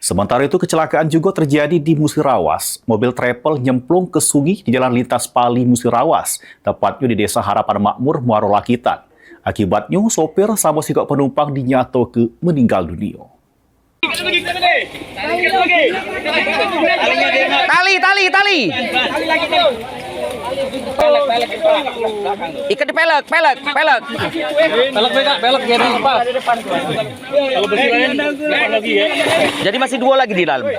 Sementara itu, kecelakaan juga terjadi di Musirawas. Mobil travel nyemplung ke sungai di Jalan Lintas Pali Musirawas, tepatnya di Desa Harapan Makmur, Muaro Lakitan. Akibatnya, sopir sama sikap penumpang dinyatakan meninggal dunia. Tali. Ikat di pelek. Pelek jadi lepas. Jadi masih 2 lagi di dalam. 3.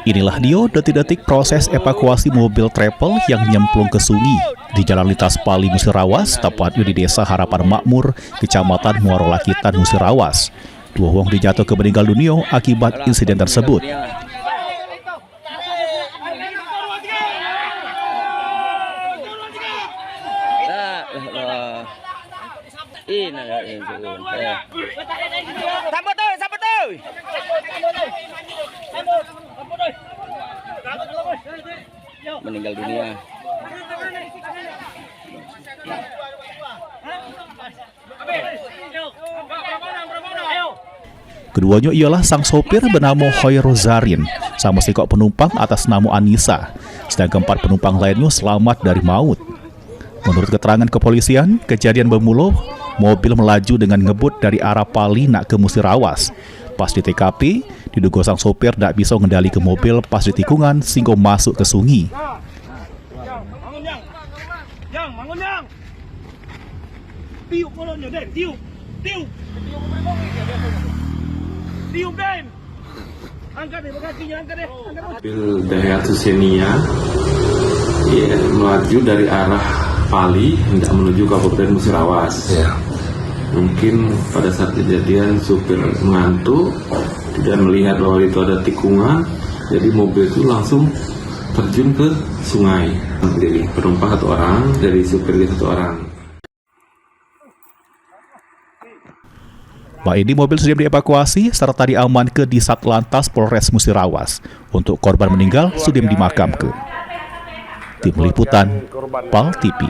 Inilah dia detik-detik proses evakuasi mobil travel yang nyemplung ke sungai di Jalan Lintas Pali Musirawas, tepatnya di Desa Harapan Makmur, Kecamatan Muaro Lakitan, Musirawas. 2 orang dijatuhkan meninggal dunia akibat insiden tersebut. Sambut tuh. Meninggal dunia. Keduanya ialah sang sopir bernama Hoy Rozarin sama sikok penumpang atas nama Anissa, sedangkan 4 penumpang lainnya selamat dari maut. Menurut keterangan kepolisian, kejadian bermula mobil melaju dengan ngebut dari arah Pali nak ke Musirawas. Pas di TKP, diduga sang sopir tak bisa mengendali ke mobil pas di tikungan sehingga masuk ke sungai. Bangun, Yang. Tiup kolonnya, Den. Tiup, Den. Angkat deh, kakinya, angkat deh. Mobil Daihatsu Xenia melaju dari arah Pali hendak menuju Kabupaten Musirawas. Mungkin pada saat kejadian supir mengantuk, tidak melihat bahwa itu ada tikungan, jadi mobil itu langsung terjun ke sungai. Jadi penumpang 1 orang, dari supir 1 orang. Pak ini mobil sudah dievakuasi serta diamankan di Satlantas Polres Musirawas. Untuk korban meninggal sudah dimakamkan. Tim Liputan, PAL TV.